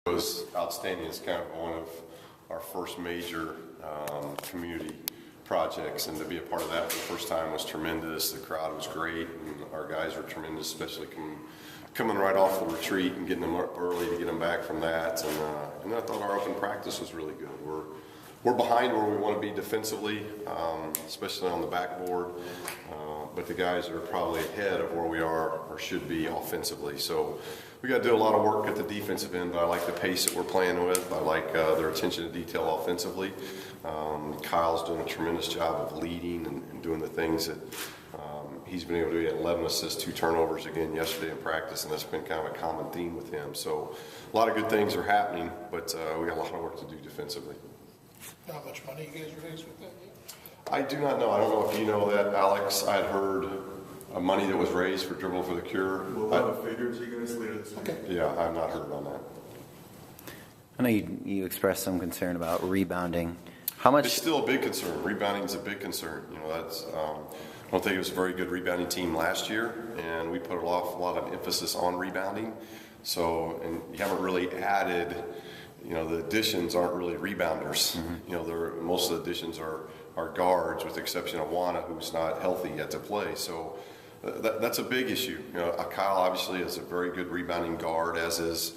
It was outstanding. It's kind of one of our first major community projects, and to be a part of that for the first time was tremendous. The crowd was great, and our guys were tremendous, especially coming right off the retreat and getting them up early to get them back from that. And I thought our open practice was really good. We're behind where we want to be defensively, especially on the backboard, but the guys are probably ahead of where we are or should be offensively. So we got to do a lot of work at the defensive end, but I like the pace that we're playing with. I like their attention to detail offensively. Kyle's doing a tremendous job of leading and doing the things that he's been able to do. He had 11 assists, 2 turnovers again yesterday in practice, and that's been kind of a common theme with him. So a lot of good things are happening, but we got a lot of work to do defensively. How much money you guys raised with that? I do not know. I don't know if you know that, Alex. I had heard money that was raised for Dribble for the Cure. We'll have a figure to you guys later this week. Okay. Yeah, I've not heard on that. I know you expressed some concern about rebounding. How much? It's still a big concern. Rebounding is a big concern. You know, that's. I don't think it was a very good rebounding team last year, and we put a lot of emphasis on rebounding. So, and you haven't really added. You know, the additions aren't really rebounders. Mm-hmm. You know, most of the additions are guards, with the exception of Wana, who's not healthy yet to play. So that's a big issue. You know, Kyle obviously is a very good rebounding guard, as is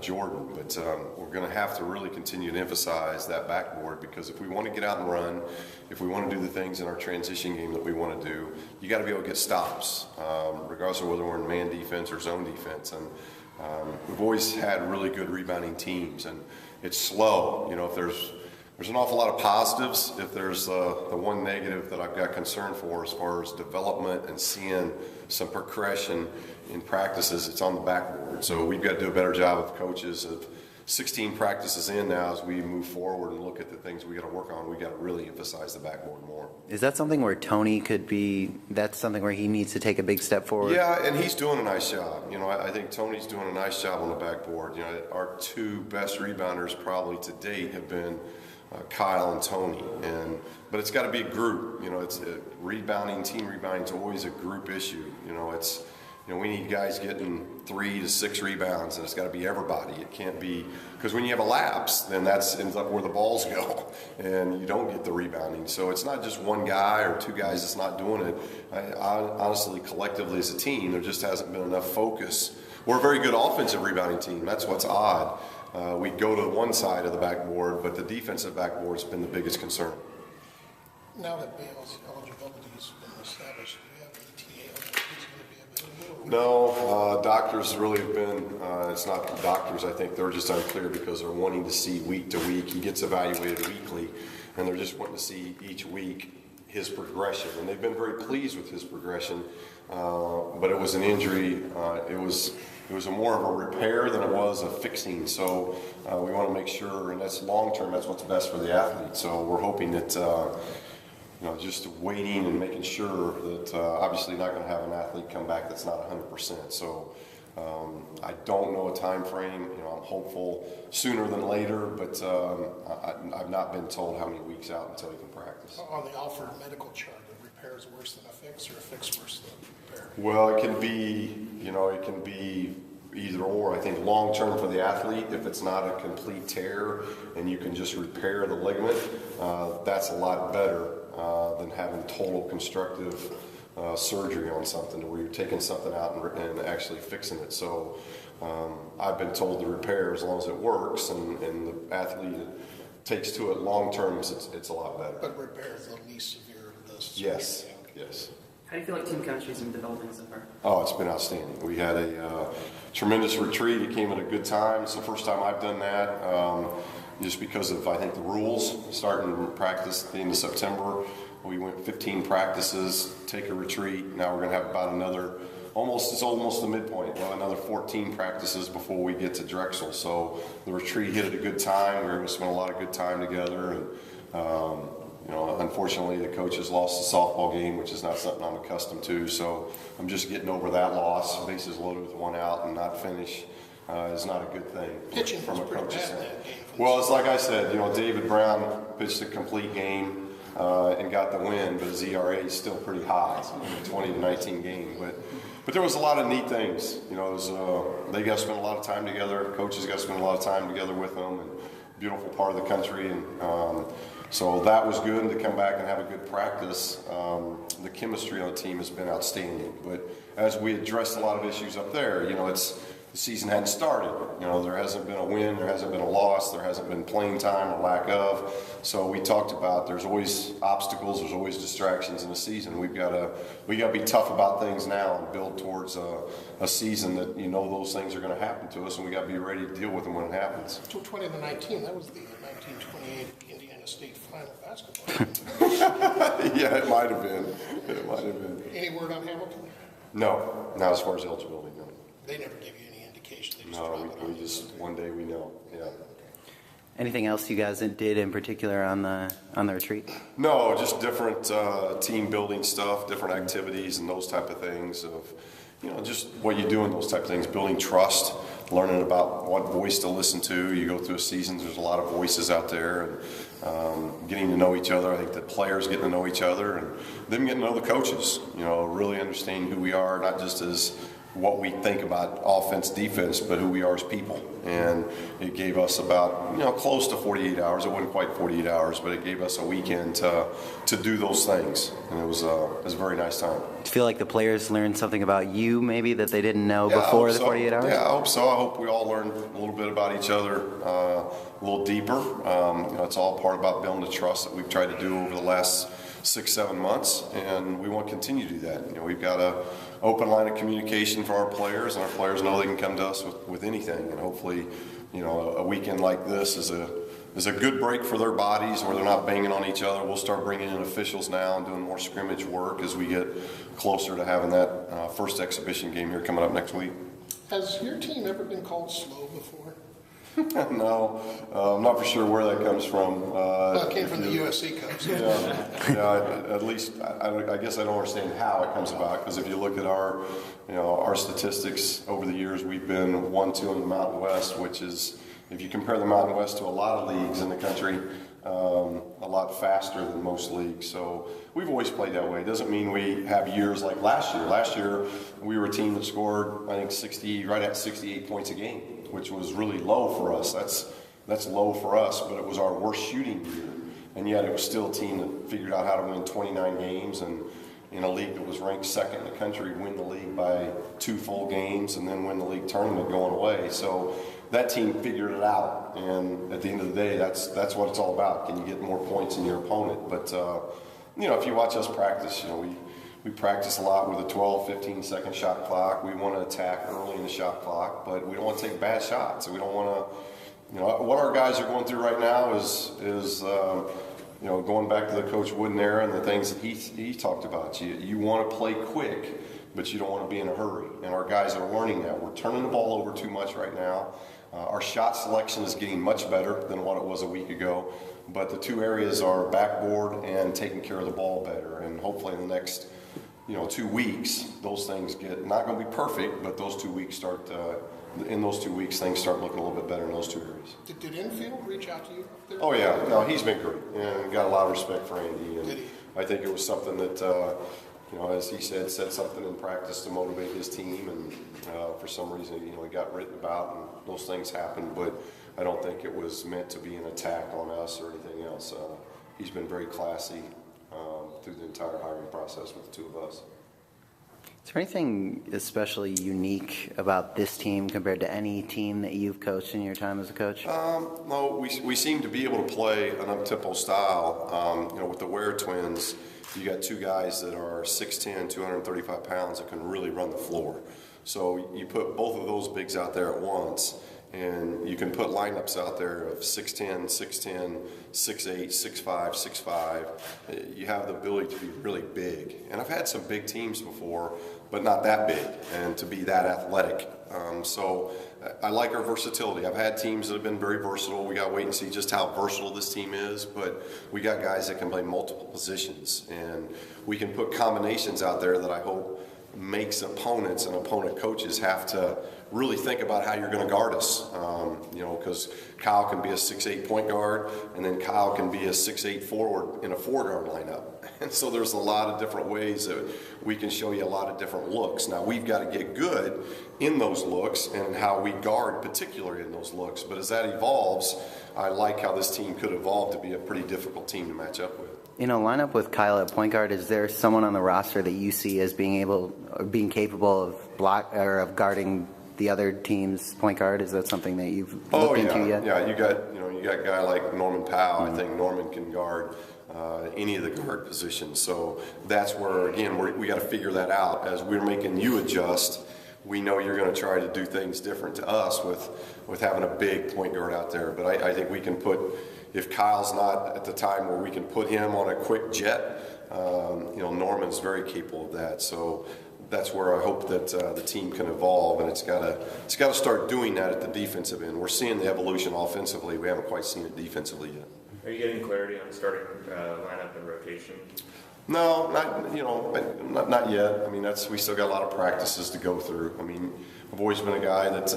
Jordan. But we're going to have to really continue to emphasize that backboard, because if we want to get out and run, if we want to do the things in our transition game that we want to do, you got to be able to get stops, regardless of whether we're in man defense or zone defense. And we've always had really good rebounding teams, and it's slow. You know, if there's an awful lot of positives, if there's the one negative that I've got concern for as far as development and seeing some progression in practices, it's on the backboard. So we've got to do a better job of coaches of 16 practices in now. As we move forward and look at the things we got to work on, we got to really emphasize the backboard more. Is that something where Tony could be, that's something where he needs to take a big step forward? Yeah, and he's doing a nice job. You know, I think Tony's doing a nice job on the backboard. You know, our 2 best rebounders probably to date have been Kyle and Tony, but it's got to be a group. You know, it's rebounding, team rebounding is always a group issue. We need guys getting 3 to 6 rebounds, and it's got to be everybody. It can't be, because when you have a lapse, then that ends up where the balls go, and you don't get the rebounding. So it's not just one guy or 2 guys that's not doing it. Honestly, collectively as a team, there just hasn't been enough focus. We're a very good offensive rebounding team. That's what's odd. We go to one side of the backboard, but the defensive backboard has been the biggest concern. Now that Bale's eligibility has been established, do you have ETA on that he's going to be available? No, doctors really have been, it's not the doctors, I think they're just unclear because they're wanting to see week to week. He gets evaluated weekly, and they're just wanting to see each week his progression. And they've been very pleased with his progression, but it was an injury. It was more of a repair than it was a fixing. So we want to make sure, and that's long term, that's what's best for the athlete. So we're hoping that, just waiting and making sure that obviously not going to have an athlete come back that's not 100%. So I don't know a time frame. I'm hopeful sooner than later, but I've not been told how many weeks out until he can practice. On the Alford medical chart, a repair is worse than a fix, or a fix worse than a repair? Well, it can be either or. I think long term for the athlete, if it's not a complete tear and you can just repair the ligament, that's a lot better than having total constructive surgery on something where you're taking something out and actually fixing it. So I've been told to repair as long as it works, and the athlete takes to it long term, it's a lot better. But repair is the least severe of this. Yes, yes. How do you feel like team chemistry's been developing so far? Oh, it's been outstanding. We had a tremendous retreat. It came at a good time. It's the first time I've done that, just because of, I think, the rules. Starting practice at the end of September, we went 15 practices, take a retreat. Now we're going to have about another, it's almost the midpoint. We'll have another 14 practices before we get to Drexel. So the retreat hit at a good time. We were going to spend a lot of good time together. And, unfortunately, the coaches lost the softball game, which is not something I'm accustomed to. So I'm just getting over that loss. Bases loaded with 1 out and not finish is not a good thing. Pitching from a coach's standpoint. Well, it's like I said, David Brown pitched a complete game and got the win, but his ERA is still pretty high, 20 to 19 game. But But there was a lot of neat things. You know, it was, they got to spend a lot of time together. Coaches got to spend a lot of time together with them. And beautiful part of the country. And so that was good to come back and have a good practice. The chemistry on the team has been outstanding. But as we addressed a lot of issues up there, you know, the season hadn't started. You know, there hasn't been a win, there hasn't been a loss, there hasn't been playing time or lack of. So we talked about there's always obstacles, there's always distractions in the season. We got to be tough about things now and build towards a season that you know those things are going to happen to us, and we got to be ready to deal with them when it happens. 2019, that was the 1928 Indiana State final basketball. Yeah, it might have been. It might have been. Any word on Hamilton? No, not as far as eligibility. No. They never give you any indication. They just No, drop it on we you. just one day we know. Yeah. Anything else you guys did in particular on the retreat? No, just different team building stuff, different activities, and those type of things. Of you know, just what you do in those type of things, building trust, learning about what voice to listen to. You go through a season, there's a lot of voices out there, and getting to know each other. I think the players getting to know each other, and them getting to know the coaches. You know, really understanding who we are, not just as what we think about offense, defense, but who we are as people. And it gave us about, you know, close to 48 hours. It wasn't quite 48 hours, but it gave us a weekend to do those things. And it was a very nice time. Do you feel like the players learned something about you maybe that they didn't know Yeah, I before hope the so. 48 hours? Yeah, I hope so. I hope we all learned a little bit about each other a little deeper. You know, it's all part about building the trust that we've tried to do over the last 6-7 months, and we want to continue to do that. You know, we've got an open line of communication for our players, and our players know they can come to us with anything. And hopefully, you know, a weekend like this is a good break for their bodies where they're not banging on each other. We'll start bringing in officials now and doing more scrimmage work as we get closer to having that first exhibition game here coming up next week. Has your team ever been called slow before? No, I'm not for sure where that comes from. Well, it came from the USC coach. Yeah, at least I guess I don't understand how it comes about, because if you look at our statistics over the years, we've been 1-2 in the Mountain West, which is, if you compare the Mountain West to a lot of leagues in the country, a lot faster than most leagues. So we've always played that way. It doesn't mean we have years like last year. Last year we were a team that scored, I think, right at 68 points a game, which was really low for us. That's low for us, but it was our worst shooting year. And yet it was still a team that figured out how to win 29 games, and in a league that was ranked second in the country, win the league by 2 full games and then win the league tournament going away. So that team figured it out, and at the end of the day, that's what it's all about. Can you get more points than your opponent? But you know, if you watch us practice, you know, we practice a lot with a 12, 15-second shot clock. We want to attack early in the shot clock, but we don't want to take bad shots. We don't want to, you know, what our guys are going through right now is you know, going back to the Coach Wooden era and the things that he talked about. You want to play quick, but you don't want to be in a hurry. And our guys are learning that. We're turning the ball over too much right now. Our shot selection is getting much better than what it was a week ago. But the two areas are backboard and taking care of the ball better. And hopefully in the next, you know, 2 weeks, those things get, not going to be perfect, but those 2 weeks start, in those 2 weeks, things start looking a little bit better in those two areas. Did Infield reach out to you up there? Oh, yeah. No, he's been great. And got a lot of respect for Andy. And Did he? I think it was something that, you know, as he said something in practice to motivate his team. And for some reason, you know, he got written about, and those things happened. But I don't think it was meant to be an attack on us or anything else. He's been very classy through the entire hiring process with the two of us. Is there anything especially unique about this team compared to any team that you've coached in your time as a coach? No, we seem to be able to play an up-tempo style. You know, with the Ware twins, you got two guys that are 6'10", 235 pounds that can really run the floor. So you put both of those bigs out there at once, and you can put lineups out there of 6'10", 6'10", 6'8", 6'5", 6'5". You have the ability to be really big. And I've had some big teams before, but not that big, and to be that athletic. So I like our versatility. I've had teams that have been very versatile. We got to wait and see just how versatile this team is, but we got guys that can play multiple positions, and we can put combinations out there that I hope makes opponents and opponent coaches have to really think about how you're going to guard us. Because Kyle can be a 6'8" point guard, and then Kyle can be a 6'8" forward in a 4-guard lineup. And so there's a lot of different ways that we can show you a lot of different looks. Now, we've got to get good in those looks and how we guard, particularly in those looks. But as that evolves, I like how this team could evolve to be a pretty difficult team to match up with. Line up with Kyle at point guard. Is there someone on the roster that you see as being capable of guarding the other team's point guard? Is that something that you've looked into yet? Yeah, you got a guy like Norman Powell. I think Norman can guard any of the guard positions. So that's where, again, we got to figure that out. As we're making you adjust, we know you're going to try to do things different to us with having a big point guard out there. But I think we can put, if Kyle's not at the time where we can put him on a quick jet, Norman's very capable of that. So that's where I hope that the team can evolve, and it's got to start doing that at the defensive end. We're seeing the evolution offensively. We haven't quite seen it defensively yet. Are you getting clarity on starting lineup and rotation? No, not yet. I mean, we still got a lot of practices to go through. I mean, I've always been a guy that,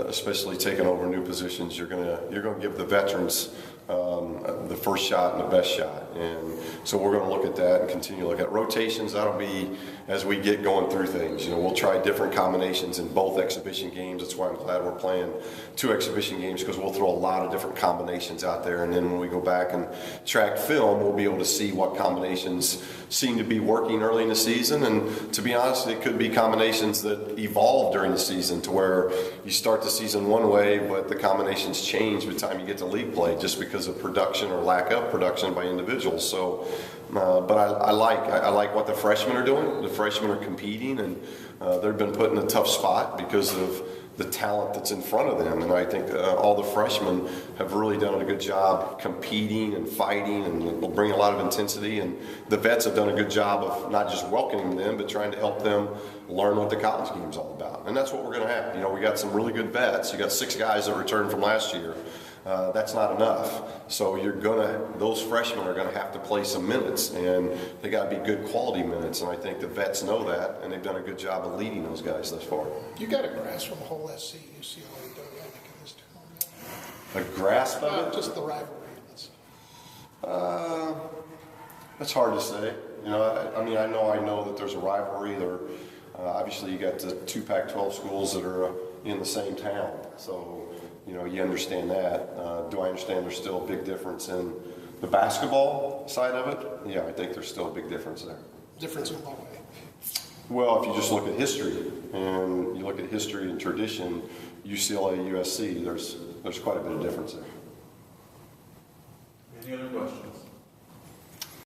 especially taking over new positions, you're gonna give the veterans the first shot and the best shot, and so we're going to look at that and continue to look at rotations. That'll be as we get going through things. We'll try different combinations in both exhibition games. That's why I'm glad we're playing 2 exhibition games, because we'll throw a lot of different combinations out there, and then when we go back and track film, we'll be able to see what combinations seem to be working early in the season. And to be honest, it could be combinations that evolve during the season to where you start the season one way, but the combinations change by the time you get to league play, just because of production or lack of production by individuals. So, but I like what the freshmen are doing. The freshmen are competing, and they've been put in a tough spot because of the talent that's in front of them. And I think all the freshmen have really done a good job competing and fighting, and will bring a lot of intensity. And the vets have done a good job of not just welcoming them, but trying to help them learn what the college game's all about. And that's what we're going to have. We got some really good vets. You got 6 guys that returned from last year. That's not enough. So those freshmen are gonna have to play some minutes, and they got to be good quality minutes. And I think the vets know that, and they've done a good job of leading those guys thus far. You got a grasp from the whole SC UCLA dynamic in this tournament? A grasp of it? Just the rivalry. That's hard to say. I know that there's a rivalry. Obviously, you got the 2 Pac-12 schools that are in the same town. So, you understand that. Do I understand there's still a big difference in the basketball side of it? Yeah, I think there's still a big difference there. Difference in what way? Well, if you just look at history, and you look at history and tradition, UCLA, USC, there's quite a bit of difference there. Any other questions?